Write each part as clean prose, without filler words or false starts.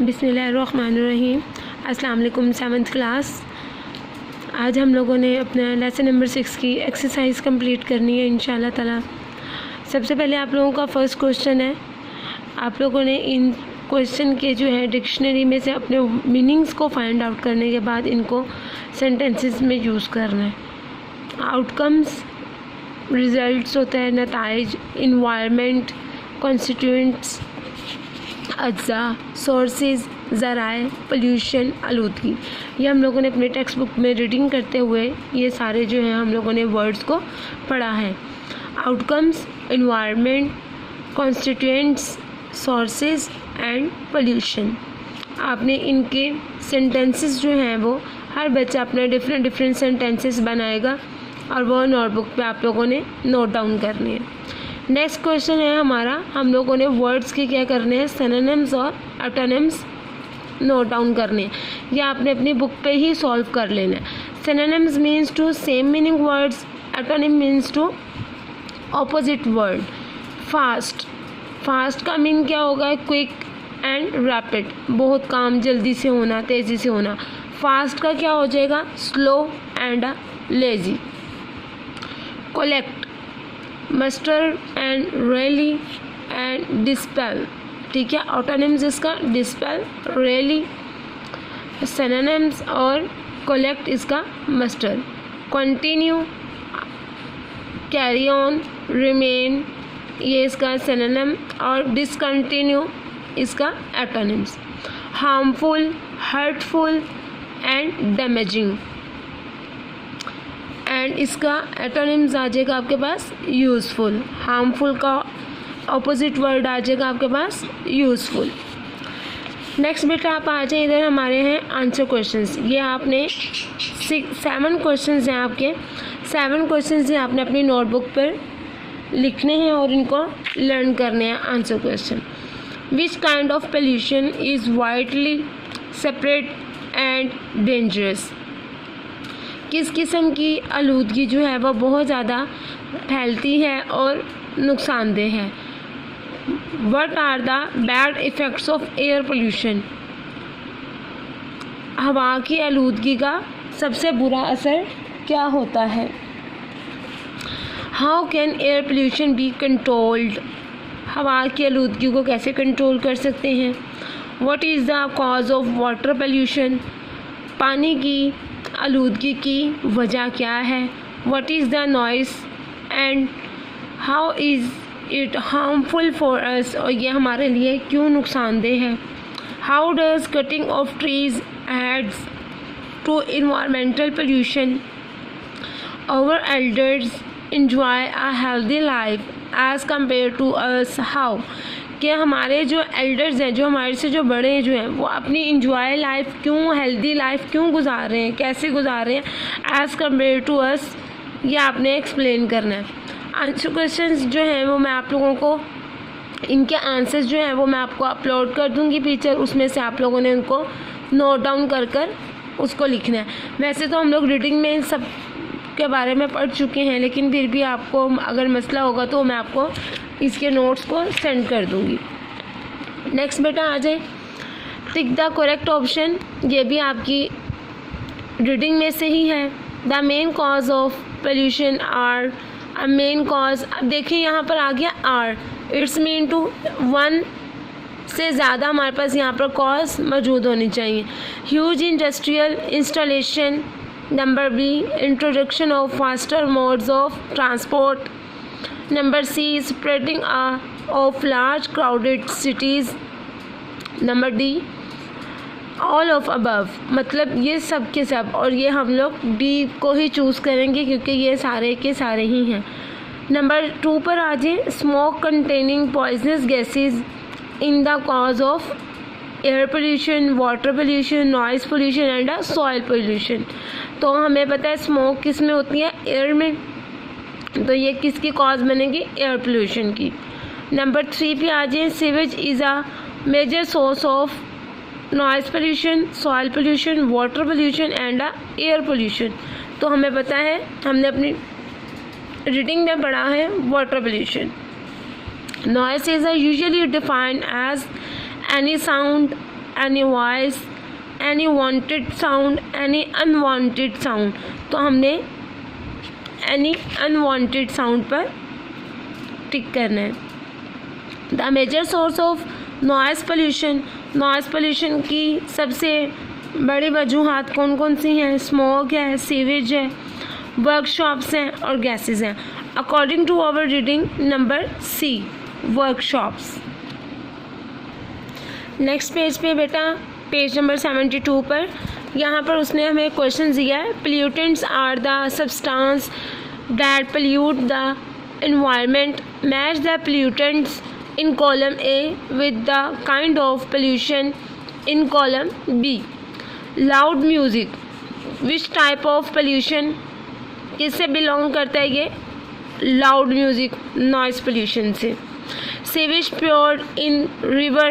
बिस्मिल्लाहिर्रहमानिर्रहीम। अस्सलाम वालेकुम 7th क्लास। आज हम लोगों ने अपना लेसन नंबर 6 की एक्सरसाइज कंप्लीट करनी है इंशाल्लाह ताला। सबसे पहले आप लोगों का फर्स्ट क्वेश्चन है, आप लोगों ने इन क्वेश्चन के जो है डिक्शनरी में से अपने मीनिंग्स को फाइंड आउट करने के बाद इनको सेंटेंसेस में यूज़ करना है। आउटकम्स रिज़ल्ट्स होता है, नताइज, इन्वायरमेंट, कॉन्स्टिट्यूएंट्स, अज्जा, सोर्सेज, ज़राए, पोल्यूशन, आलूदगी। ये हम लोगों ने अपने टेक्स्ट बुक में रीडिंग करते हुए ये सारे जो हैं हम लोगों ने वर्ड्स को पढ़ा है। Outcomes, environment, constituents, sources and pollution. आपने इनके सेंटेंसेस जो हैं वो हर बच्चा अपना डिफरेंट सेंटेंसेस बनाएगा और वो नोटबुक पे आप लोगों ने नोट डाउन करने हैं। नेक्स्ट क्वेश्चन है हमारा, हम लोगों ने वर्ड्स के क्या करने हैं, सिनोनिम्स और एंटोनिम्स नोट डाउन करने हैं। ये आपने अपनी बुक पे ही सॉल्व कर लेना है। Synonyms means two same meaning words, antonym means two opposite word. Fast, fast का मीन क्या होगा, क्विक एंड रैपिड, बहुत काम जल्दी से होना, तेज़ी से होना। फास्ट का क्या हो जाएगा, slow and lazy. Collect, muster and rally and dispel, ठीक है। ऑटोनिम्स इसका डिस्पेल, रैली, सिनोनिम्स और कलेक्ट इसका muster. Continue, carry on, remain, ये इसका सिनोनिम और डिसकंटिन्यू इसका antonyms. Harmful, hurtful and damaging, and इसका एंटोनिम्स आ जाएगा आपके पास यूज़फुल। हार्मफुल का ऑपोजिट वर्ड आ जाएगा आपके पास यूज़फुल। नेक्स्ट बेटा आप आ जाए, इधर हमारे हैं आंसर क्वेश्चंस। ये आपने 7 क्वेश्चंस हैं, आपके 7 क्वेश्चंस हैं, आपने अपनी नोटबुक पर लिखने हैं और इनको लर्न करने हैं answer question. Which kind of pollution is widely separate and dangerous, किस किस्म की आलूदगी जो है वह बहुत ज़्यादा फैलती है और नुकसानदेह है। What are the bad effects of air pollution, हवा की आलूदगी का सबसे बुरा असर क्या होता है। How can air pollution be controlled, हवा की आलूदगी को कैसे कंट्रोल कर सकते हैं। What is the cause of water pollution, पानी की आलूदगी की वजह क्या है। What is the noise and how is it harmful for us, और ये हमारे लिए क्यों नुकसानदेह है। How does cutting of trees adds to environmental pollution, our elders enjoy a healthy life as compared to us, how, कि हमारे जो एल्डर्स हैं, जो हमारे से जो बड़े जो हैं, वो अपनी इंजॉय लाइफ क्यों, हेल्दी लाइफ क्यों गुजार रहे हैं, कैसे गुजार रहे हैं एज़ कम्पेयर टू अस, ये आपने एक्सप्लेन करना है। आंसर क्वेश्चंस जो हैं वो मैं आप लोगों को, इनके आंसर्स जो हैं वो मैं आपको अपलोड कर दूँगी पिक्चर, उसमें से आप लोगों ने उनको नोट डाउन कर उसको लिखना है। वैसे तो हम लोग रीडिंग में इन सब के बारे में पढ़ चुके हैं, लेकिन फिर भी आपको अगर मसला होगा तो मैं आपको इसके नोट्स को सेंड कर दूंगी। नेक्स्ट बेटा आ जाए, टिक द करेक्ट ऑप्शन, ये भी आपकी रीडिंग में से ही है। The main cause of pollution are, main cause, अब देखिए यहाँ पर आ गया आर, इट्स मीन टू 1 से ज़्यादा हमारे पास यहाँ पर कॉज मौजूद होनी चाहिए। Huge industrial installation, number B introduction of faster modes of transport, number C spreading of large crowded cities, number D all of above, मतलब ये सब के सब, और ये हम लोग डी को ही चूज़ करेंगे क्योंकि ये सारे के सारे ही हैं। नंबर 2 पर आ जाए, smoke containing poisonous gases in the cause of air pollution, water pollution, noise pollution and soil pollution. तो हमें पता है स्मोक किस में होती है, एयर में, तो ये किसकी कॉज बनेगी, एयर पोल्यूशन की। नंबर 3 पे आ जाए, sewage is a major source of noise pollution, soil pollution, water pollution and air pollution. तो हमें पता है, हमने अपनी रीडिंग में पढ़ा है water pollution. Noises are usually defined as any sound any voice, any wanted sound, any unwanted sound. तो हमने एनी अनवांटेड साउंड पर टिक करना है। The major source of noise pollution, noise pollution की सबसे बड़ी वजूहात कौन कौन सी हैं? स्मोक है, सीवेज है, वर्कशॉप्स हैं और गैसेस हैं। According to our reading number C, workshops. Next page पे बेटा, पेज नंबर 72 पर, यहाँ पर उसने हमें क्वेश्चन दिया है। Pollutants are the substance that pollute the environment. Match the pollutants in column A with the kind of pollution in column B. Loud music, which type of pollution किससे belong करता है? ये loud music noise pollution से। Sewage poured in river,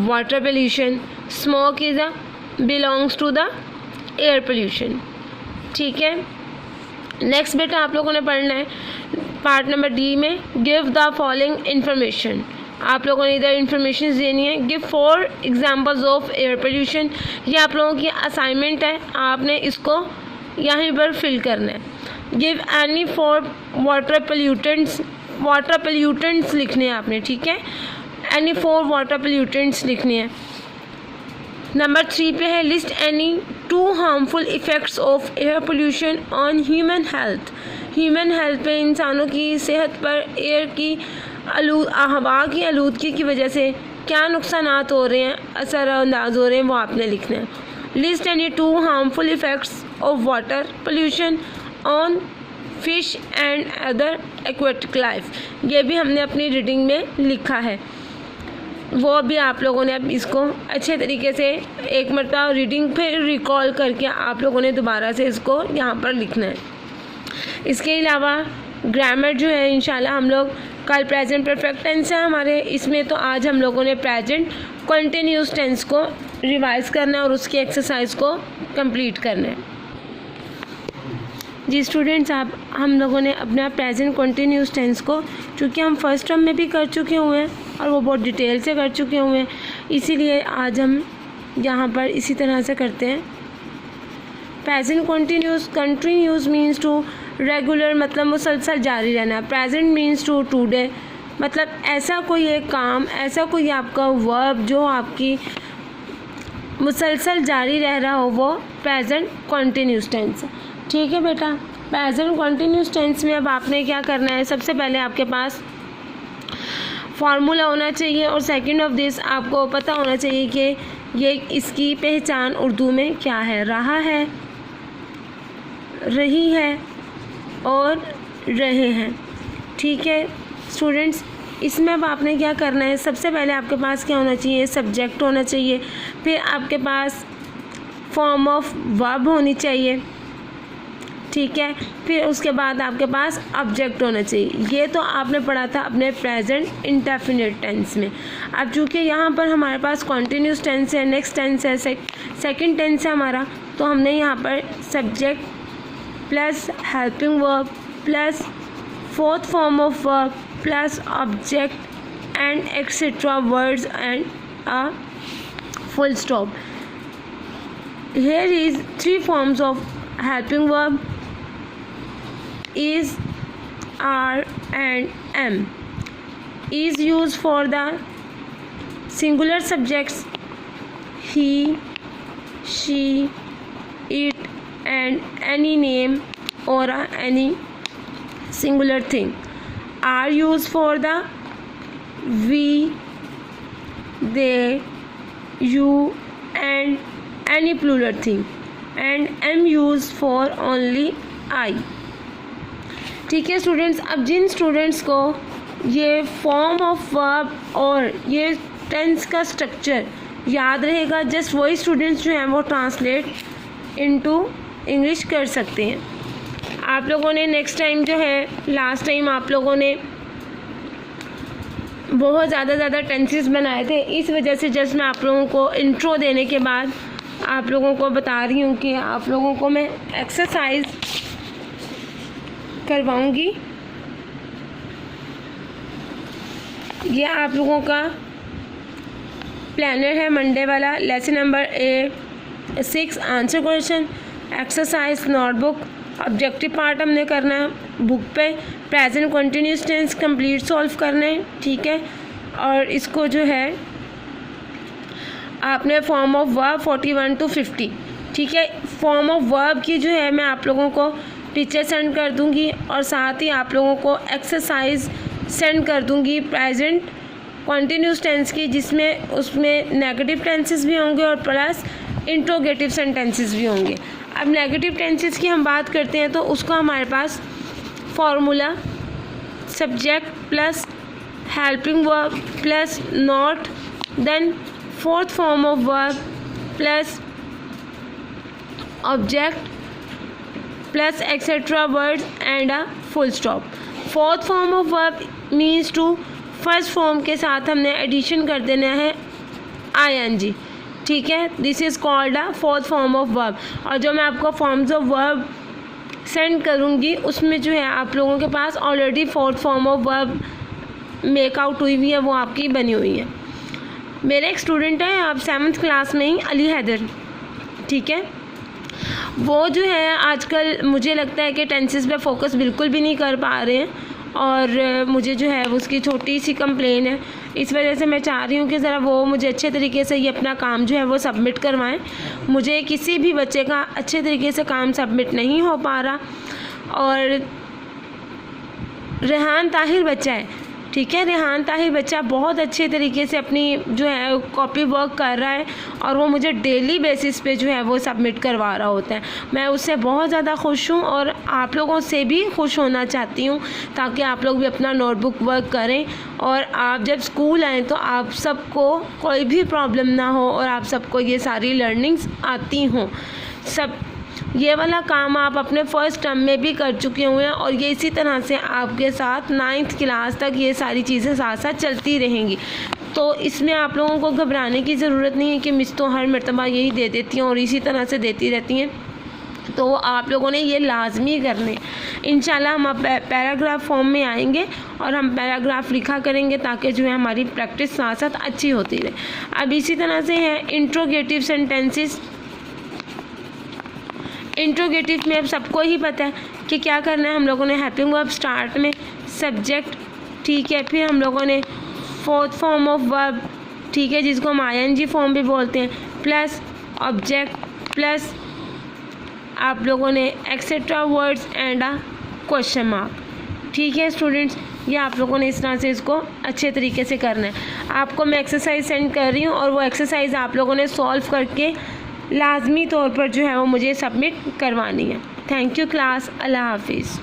water pollution. Smoke is a belongs to the air pollution. ठीक है। Next बेटा आप लोगों ने पढ़ना है पार्ट नंबर डी में, गिव द फॉलोइंग इन्फॉर्मेशन। आप लोगों ने इधर इन्फॉर्मेशन देनी है। Give 4 examples of air pollution. ये आप लोगों की असाइनमेंट है, आपने इसको यहीं पर फिल करना है। Give any 4 water pollutants, water pollutants लिखने हैं आपने, ठीक है। एनी 4 वाटर पोल्यूटेंट्स लिखने हैं। नंबर 3 पे है, list any 2 harmful effects of air pollution on human health. Human health पे, इंसानों की सेहत पर एयर की हवा की आलूदगी की वजह से क्या नुकसानात हो रहे हैं, असरअंदाज हो रहे हैं, वो आपने लिखना है। List any 2 harmful effects of water pollution on fish and other aquatic life. ये भी हमने अपनी रीडिंग में लिखा है, वो भी आप लोगों ने अब इसको अच्छे तरीके से एक मरतबा रीडिंग फिर रिकॉल करके आप लोगों ने दोबारा से इसको यहाँ पर लिखना है। इसके अलावा ग्रामर जो है इंशाल्लाह हम लोग कल प्रेजेंट परफेक्ट टेंस है हमारे, इसमें तो आज हम लोगों ने प्रेजेंट कंटिन्यूस टेंस को रिवाइज करना है और उसकी एक्सरसाइज को कंप्लीट करना है। जी स्टूडेंट्स, आप हम लोगों ने अपना प्रेजेंट कंटिन्यूस टेंस को, चूँकि हम फर्स्ट टर्म में भी कर चुके हुए हैं और वो बहुत डिटेल से कर चुके हुए हैं, इसीलिए आज हम यहाँ पर इसी तरह से करते हैं। Present continuous means to regular, मतलब मुसलसल जारी रहना। प्रेजेंट मीन्स टू टुडे, मतलब ऐसा कोई एक काम, ऐसा कोई आपका वर्ब जो आपकी मुसलसल जारी रह रहा हो, वो प्रेजेंट कंटिन्यूस टेंस। ठीक है बेटा, प्रेजेंट कंटिन्यूस टेंस में अब आपने क्या करना है, सबसे पहले आपके पास फार्मूला होना चाहिए और सेकंड ऑफ दिस आपको पता होना चाहिए कि ये इसकी पहचान उर्दू में क्या है। रहा है, रही है और रहे हैं। ठीक है स्टूडेंट्स, इसमें अब आपने क्या करना है, सबसे पहले आपके पास क्या होना चाहिए, सब्जेक्ट होना चाहिए, फिर आपके पास फॉर्म ऑफ वर्ब होनी चाहिए, ठीक है, फिर उसके बाद आपके पास ऑब्जेक्ट होना चाहिए। ये तो आपने पढ़ा था अपने प्रेजेंट इंडेफिनिट टेंस में। अब चूँकि यहाँ पर हमारे पास कॉन्टीन्यूस टेंस है, नेक्स्ट टेंस है, सेकंड टेंस है हमारा, तो हमने यहाँ पर subject plus helping verb plus fourth form of verb plus object and etcetera words and a full stop. Here is 3 forms of helping verb: is, are and am. Is used for the singular subjects he, she, it and any name or any singular thing. Are used for the we, they, you and any plural thing, and am used for only I. ठीक है students, अब जिन students को ये form of verb और ये tense का structure याद रहेगा, जस्ट वही स्टूडेंट्स जो हैं वो ट्रांसलेट इनटू इंग्लिश कर सकते हैं। आप लोगों ने नेक्स्ट टाइम जो है, लास्ट टाइम आप लोगों ने बहुत ज़्यादा टेंसेस बनाए थे, इस वजह से जस्ट मैं आप लोगों को इंट्रो देने के बाद आप लोगों को बता रही हूँ कि आप लोगों को मैं एक्सरसाइज करवाऊँगी। ये आप लोगों का प्लानर है मंडे वाला। Lesson number 6 answer question. Exercise notebook objective part हमने करना है बुक पे। Present continuous tense complete solve करना है, ठीक है। और इसको जो है आपने फॉर्म ऑफ वर्ब 41 to 50, ठीक है। फॉर्म ऑफ वर्ब की जो है मैं आप लोगों को पिक्चर सेंड कर दूंगी और साथ ही आप लोगों को एक्सरसाइज सेंड कर दूंगी प्रेजेंट कंटिन्यूस टेंस की, जिसमें उसमें नेगेटिव टेंसेस भी होंगे और प्लस इंट्रोगेटिव सेंटेंसेस भी होंगे। अब नेगेटिव टेंसेस की हम बात करते हैं तो उसको हमारे पास formula subject plus helping verb plus not, then fourth form of verb plus object plus etcetera words and a full stop. Fourth form of verb means to first form के साथ हमने एडिशन कर देना है ing, ठीक है। This is called a fourth form of verb. और जो मैं आपको फॉर्म्स ऑफ वर्ब सेंड करूँगी उसमें जो है आप लोगों के पास already fourth form of verb make out हुई हुई है, वो आपकी बनी हुई है। मेरे एक स्टूडेंट है अब 7th क्लास में ही, अली हैदर, ठीक है। वो जो है आजकल मुझे लगता है कि टेंसेस पे फोकस बिल्कुल भी नहीं कर पा रहे हैं और मुझे जो है उसकी छोटी सी कंप्लेन है। इस वजह से मैं चाह रही हूँ कि ज़रा वो मुझे अच्छे तरीके से ये अपना काम जो है वो सबमिट करवाएं। मुझे किसी भी बच्चे का अच्छे तरीके से काम सबमिट नहीं हो पा रहा। और रेहान ताहिर बच्चा है, ठीक है। रेहान ताहिर बच्चा बहुत अच्छे तरीके से अपनी जो है कॉपी वर्क कर रहा है और वो मुझे डेली बेसिस पे जो है वो सबमिट करवा रहा होता है। मैं उससे बहुत ज़्यादा खुश हूँ और आप लोगों से भी खुश होना चाहती हूँ ताकि आप लोग भी अपना नोटबुक वर्क करें और आप जब स्कूल आएँ तो आप सबको कोई भी प्रॉब्लम ना हो और आप सबको ये सारी लर्निंग्स आती हों। सब ये वाला काम आप अपने फर्स्ट टर्म में भी कर चुके हुए हैं और ये इसी तरह से आपके साथ 9th क्लास तक ये सारी चीज़ें साथ साथ चलती रहेंगी। तो इसमें आप लोगों को घबराने की ज़रूरत नहीं है कि मिस तो हर मरतबा यही दे देती हैं और इसी तरह से देती रहती हैं। तो आप लोगों ने ये लाजमी करने। इंशाल्लाह हम पैराग्राफ फॉर्म में आएंगे और हम पैराग्राफ लिखा करेंगे ताकि जो है हमारी प्रैक्टिस साथ साथ अच्छी होती रहे। अब इसी तरह से है इंट्रोगेटिव सेंटेंसेस। इंट्रोगेटिव में अब सबको ही पता है कि क्या करना है। हम लोगों ने हेल्पिंग वर्ब स्टार्ट में सब्जेक्ट, ठीक है। फिर हम लोगों ने फोर्थ फॉर्म ऑफ वर्ब, ठीक है, जिसको हम ing फॉर्म भी बोलते हैं, प्लस ऑब्जेक्ट प्लस आप लोगों ने etcetera words and a question mark, ठीक है स्टूडेंट्स। ये आप लोगों ने इस तरह से इसको अच्छे तरीके से करना है। आपको मैं एक्सरसाइज सेंड कर रही हूँ और वो एक्सरसाइज आप लोगों ने सॉल्व करके लाजमी तौर पर जो है वो मुझे सबमिट करवानी है। थैंक यू क्लास, अल्लाह हाफिज़।